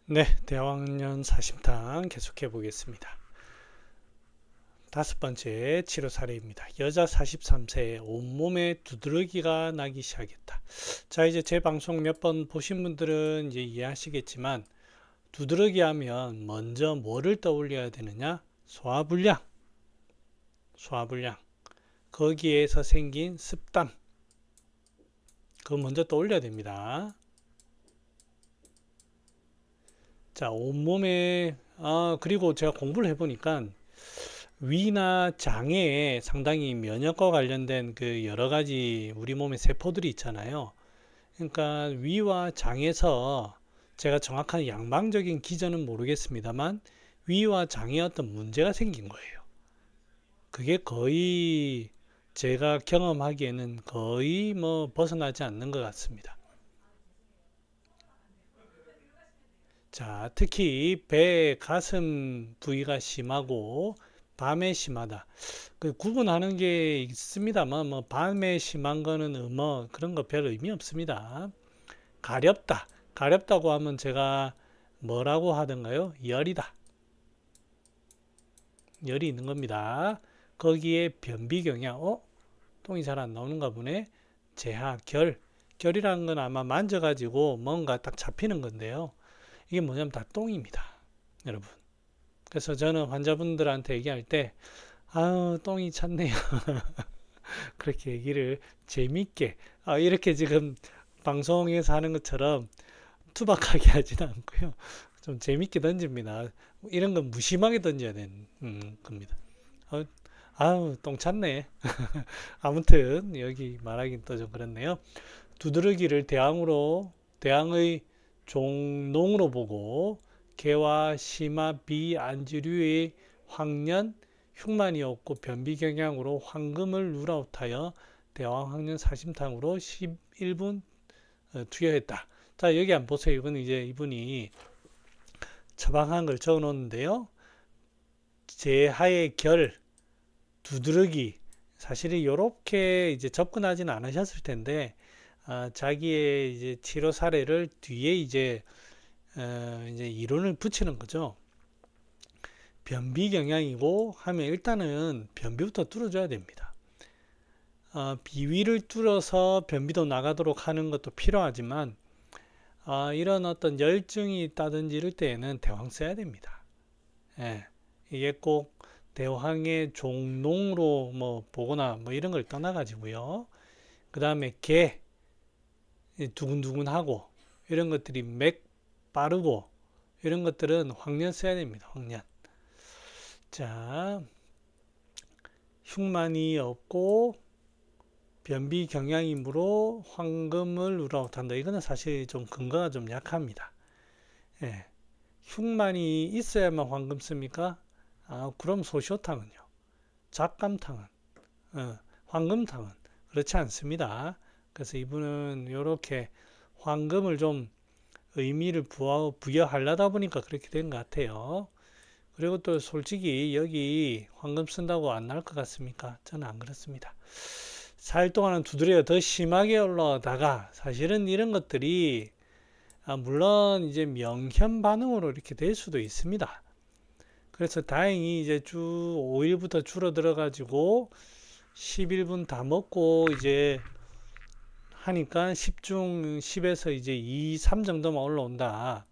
네, 대왕년 사심탕 계속해 보겠습니다. 다섯 번째 치료 사례입니다. 여자 43세에 온몸에 두드러기가 나기 시작했다. 자, 이제 제 방송 몇 번 보신 분들은 이제 이해하시겠지만, 두드러기 하면 먼저 뭐를 떠올려야 되느냐? 소화불량, 소화불량. 거기에서 생긴 습담, 그거 먼저 떠올려야 됩니다. 자, 온몸에, 그리고 제가 공부를 해보니까, 위나 장에 상당히 면역과 관련된 그 여러 가지 우리 몸의 세포들이 있잖아요. 그러니까 위와 장에서 제가 정확한 양방적인 기전은 모르겠습니다만 위와 장에 어떤 문제가 생긴 거예요. 그게 거의 제가 경험하기에는 거의 뭐 벗어나지 않는 것 같습니다. 자, 특히 배, 가슴 부위가 심하고 밤에 심하다. 그 구분하는 게 있습니다만 뭐 밤에 심한 거는 뭐 그런 거 별 의미 없습니다. 가렵다. 가렵다고 하면 제가 뭐라고 하던가요? 열이다. 열이 있는 겁니다. 거기에 변비 경향. 똥이 잘 안 나오는가 보네. 재하, 결. 결이라는 건 아마 만져가지고 뭔가 딱 잡히는 건데요. 이게 뭐냐면 다 똥입니다. 여러분. 그래서 저는 환자분들한테 얘기할 때, 아유, 똥이 찼네요. 그렇게 얘기를 재밌게, 이렇게 지금 방송에서 하는 것처럼 투박하게 하지는 않고요. 좀 재밌게 던집니다. 이런 건 무심하게 던져야 되는 겁니다. 어, 아우, 똥 찼네. 아무튼, 여기 말하긴 또 좀 그렇네요. 두드러기를 대왕의 종농으로 보고, 개와 심화 비안주류의 황년, 흉만이 없고 변비 경향으로 황금을 누라웃하여 대왕황년 사심탕으로 11분 투여했다. 자, 여기 한번 보세요. 이건 이제 이분이 처방한 걸 적어 놓는데요. 제하의 결, 두드러기. 사실은 이렇게 이제 접근하지는 않으셨을 텐데, 자기의 이제 치료 사례를 뒤에 이제 이론을 붙이는 거죠. 변비 경향이고 하면 일단은 변비부터 뚫어줘야 됩니다. 비위를 뚫어서 변비도 나가도록 하는 것도 필요하지만 이런 어떤 열증이 있다든지 이럴 때에는 대황 써야 됩니다. 예, 이게 꼭 대황의 종농으로 뭐 보거나 뭐 이런 걸 떠나가지고요. 그 다음에 개 두근두근하고 이런 것들이 맥 빠르고 이런 것들은 황년 써야 됩니다. 황년. 자, 흉만이 없고 변비 경향이므로 황금을 누라웃한다. 이거는 사실 좀 근거가 좀 약합니다. 예. 흉만이 있어야만 황금 씁니까? 그럼 소시오탕은요. 잡감탕은, 황금탕은 그렇지 않습니다. 그래서 이분은 이렇게 황금을 좀 의미를 부여하려다 보니까 그렇게 된 것 같아요. 그리고 또 솔직히 여기 황금 쓴다고 안 나올 것 같습니까? 저는 안 그렇습니다. 4일 동안은 두드려가 더 심하게 올라가다가 사실은 이런 것들이 물론 이제 명현 반응으로 이렇게 될 수도 있습니다. 그래서 다행히 이제 주 5일부터 줄어들어 가지고 11분 다 먹고 이제 하니까 10중 10에서 이제 2, 3 정도만 올라온다.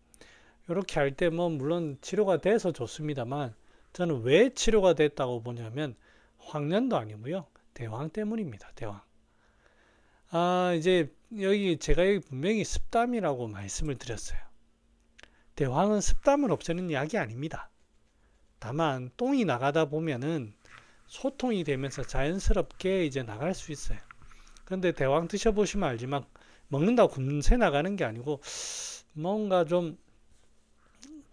이렇게 할 때 뭐 물론 치료가 돼서 좋습니다만 저는 왜 치료가 됐다고 보냐면 황년도 아니고요. 대황 때문입니다. 대황. 이제 여기 제가 여기 분명히 습담이라고 말씀을 드렸어요. 대황은 습담을 없애는 약이 아닙니다. 다만 똥이 나가다 보면은 소통이 되면서 자연스럽게 이제 나갈 수 있어요. 그런데 대왕 드셔보시면 알지만 먹는다고 금세 나가는 게 아니고 뭔가 좀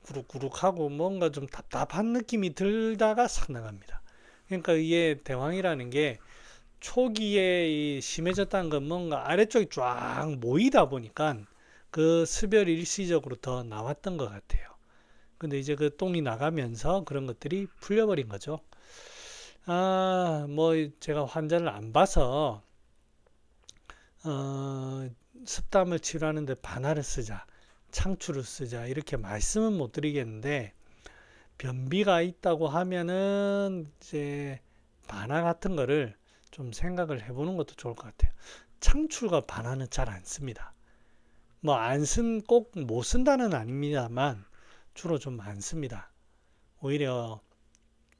구룩구룩하고 뭔가 좀 답답한 느낌이 들다가 싹 나갑니다. 그러니까 이게 대왕이라는 게 초기에 심해졌다는 건 뭔가 아래쪽이 쫙 모이다 보니까 그 습열이 일시적으로 더 나왔던 것 같아요. 근데 이제 그 똥이 나가면서 그런 것들이 풀려버린 거죠. 뭐 제가 환자를 안 봐서 습담을 치료하는데 반화를 쓰자. 창추를 쓰자 이렇게 말씀은 못 드리겠는데, 변비가 있다고 하면은 이제 반화 같은 거를 좀 생각을 해보는 것도 좋을 것 같아요. 창출과 반화는 잘 안 씁니다. 뭐 꼭 못 쓴다는 아닙니다만 주로 좀 안 씁니다. 오히려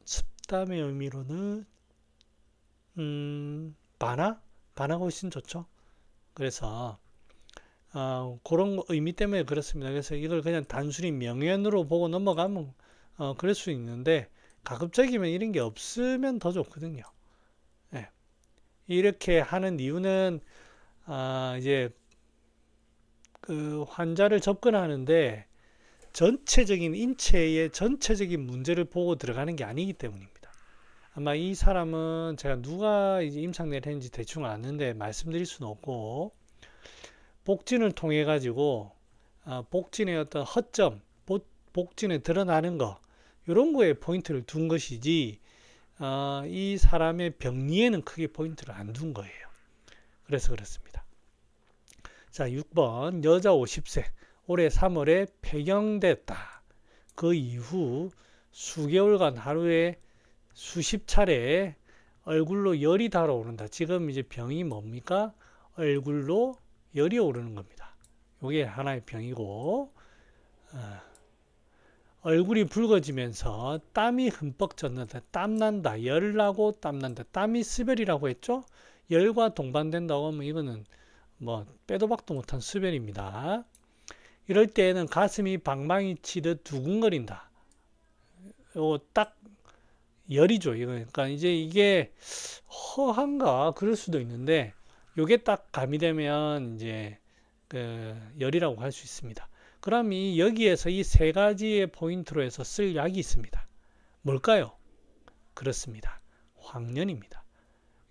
습담의 의미로는 반화가 훨씬 좋죠. 그래서 그런 의미 때문에 그렇습니다. 그래서 이걸 그냥 단순히 명연으로 보고 넘어가면 그럴 수 있는데, 가급적이면 이런 게 없으면 더 좋거든요. 예. 이렇게 하는 이유는 이제 그 환자를 접근하는데 전체적인 인체의 전체적인 문제를 보고 들어가는 게 아니기 때문입니다. 아마 이 사람은 제가 누가 이제 임상내를 했는지 대충 아는데 말씀드릴 수는 없고, 복진을 통해 가지고 복진의 어떤 허점, 복진에 드러나는 거, 이런 거에 포인트를 둔 것이지 이 사람의 병리에는 크게 포인트를 안 둔 거예요. 그래서 그렇습니다. 자, 6번 여자 50세 올해 3월에 폐경됐다. 그 이후 수개월간 하루에 수십 차례 얼굴로 열이 달아오른다. 지금 이제 병이 뭡니까? 얼굴로 열이 오르는 겁니다. 이게 하나의 병이고, 얼굴이 붉어지면서 땀이 흠뻑 젖는다. 땀난다. 열나고 땀난다. 땀이 스별이라고 했죠? 열과 동반된다고 하면 이거는 뭐 빼도 박도 못한 수별입니다. 이럴 때에는 가슴이 방망이 치듯 두근거린다. 요 딱 열이죠. 그러니까 이제 이게 허한가 그럴 수도 있는데, 요게 딱 가미되면 이제 그 열이라고 할 수 있습니다. 그럼 여기에서 이 세 가지의 포인트로 해서 쓸 약이 있습니다. 뭘까요? 그렇습니다. 황련입니다.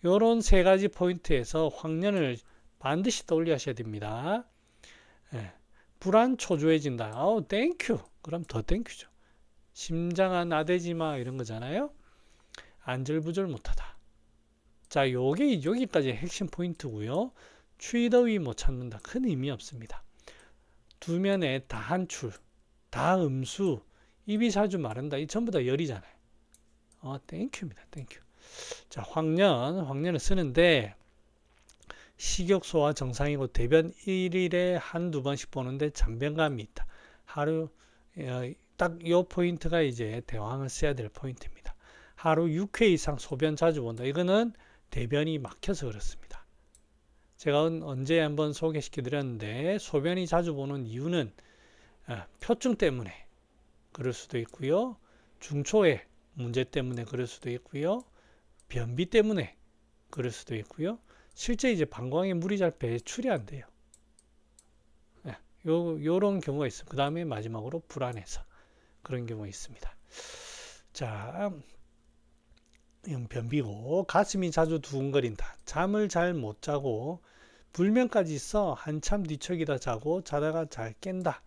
요런 세 가지 포인트에서 황련을 반드시 떠올려 하셔야 됩니다. 예. 불안 초조해진다. 땡큐. 그럼 더 땡큐죠. 심장아 나대지마 이런 거잖아요. 안절부절 못하다. 자, 요게 여기까지 핵심 포인트고요. 추위더위 못 참는다. 큰 의미 없습니다. 두면에 다한출, 다음수, 입이 자주 마른다. 이 전부 다 열이잖아요. 땡큐입니다. 땡큐. 자, 황련을 쓰는데 식욕소화 정상이고 대변 1일에 한두 번씩 보는데 잔변감이 있다. 하루 딱 이 포인트가 이제 대왕을 써야 될 포인트입니다. 하루 6회 이상 소변 자주 본다. 이거는 대변이 막혀서 그렇습니다. 제가 언제 한번 소개시켜 드렸는데, 소변이 자주 보는 이유는 표증 때문에 그럴 수도 있고요. 중초에 문제 때문에 그럴 수도 있고요. 변비 때문에 그럴 수도 있고요. 실제 이제 방광에 물이 잘 배출이 안 돼요. 요런 경우가 있습니다. 그 다음에 마지막으로 불안해서 그런 경우가 있습니다. 자, 변비고, 가슴이 자주 두근거린다. 잠을 잘 못 자고 불면까지 있어 한참 뒤척이다 자고 자다가 잘 깬다.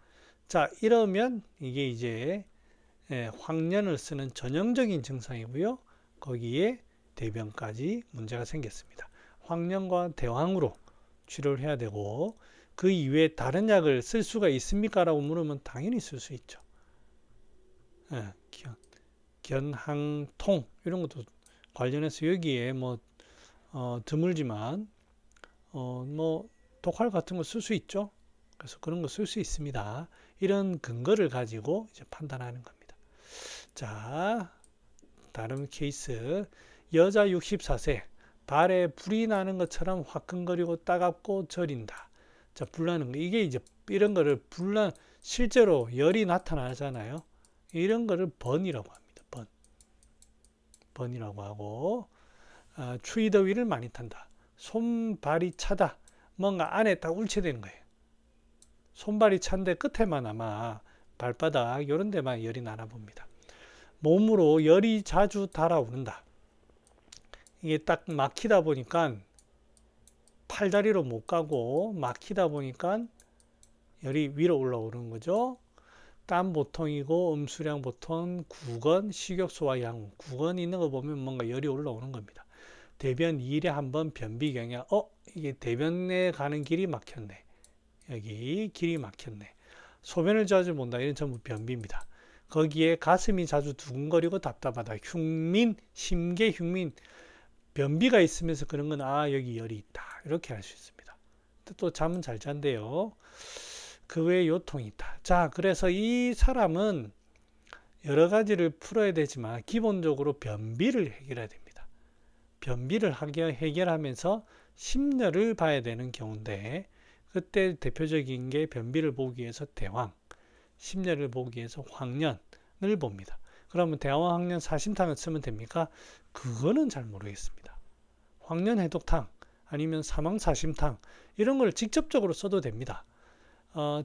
자, 이러면 이게 이제 황련을 쓰는 전형적인 증상이고요. 거기에 대변까지 문제가 생겼습니다. 황련과 대황으로 치료를 해야 되고, 그 이외에 다른 약을 쓸 수가 있습니까? 라고 물으면 당연히 쓸 수 있죠. 견항통 이런 것도 관련해서 여기에 뭐 드물지만 뭐 독활 같은 거 쓸 수 있죠. 그래서 그런 거 쓸 수 있습니다. 이런 근거를 가지고 이제 판단하는 겁니다. 자, 다른 케이스. 여자 64세 발에 불이 나는 것처럼 화끈거리고 따갑고 저린다. 자, 불나는 거. 이게 이제 이런 거를 실제로 열이 나타나잖아요. 이런 거를 번이라고 합니다. 번이라고 하고, 추위더위를 많이 탄다. 손발이 차다. 뭔가 안에 딱 울체되는 거예요. 손발이 찬데 끝에만 아마 발바닥 이런 데만 열이 나나 봅니다. 몸으로 열이 자주 달아오른다. 이게 딱 막히다 보니까 팔다리로 못 가고, 막히다 보니까 열이 위로 올라오는 거죠. 땀 보통이고 음수량 보통 9건, 식욕소화 양 9건 있는 거 보면 뭔가 열이 올라오는 겁니다. 대변 2일에 한 번 변비 경향. 이게 대변에 가는 길이 막혔네. 여기 길이 막혔네. 소변을 자주 본다. 이런 전부 변비입니다. 거기에 가슴이 자주 두근거리고 답답하다. 흉민, 심계 흉민, 변비가 있으면서 그런 건 여기 열이 있다. 이렇게 할 수 있습니다. 또 잠은 잘 잔대요. 그 외에 요통이 있다. 자, 그래서 이 사람은 여러 가지를 풀어야 되지만 기본적으로 변비를 해결해야 됩니다. 변비를 해결하면서 심려를 봐야 되는 경우인데, 그때 대표적인 게 변비를 보기 위해서 대왕, 심려를 보기 위해서 황련을 봅니다. 그러면 대왕, 황련, 사심탕을 쓰면 됩니까? 그거는 잘 모르겠습니다. 황련, 해독탕 아니면 사망, 사심탕 이런 걸 직접적으로 써도 됩니다.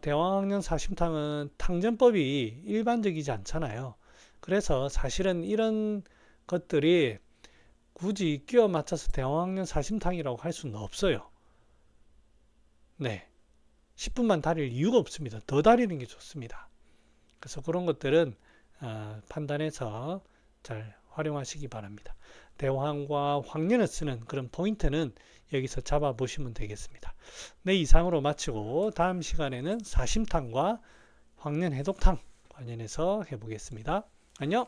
대왕, 황련, 사심탕은 탕전법이 일반적이지 않잖아요. 그래서 사실은 이런 것들이 굳이 끼워 맞춰서 대왕, 황련, 사심탕이라고 할 수는 없어요. 네. 10분만 다릴 이유가 없습니다. 더 다리는 게 좋습니다. 그래서 그런 것들은 판단해서 잘 활용하시기 바랍니다. 대왕과 황련을 쓰는 그런 포인트는 여기서 잡아 보시면 되겠습니다. 네, 이상으로 마치고 다음 시간에는 사심탕과 황련 해독탕 관련해서 해보겠습니다. 안녕.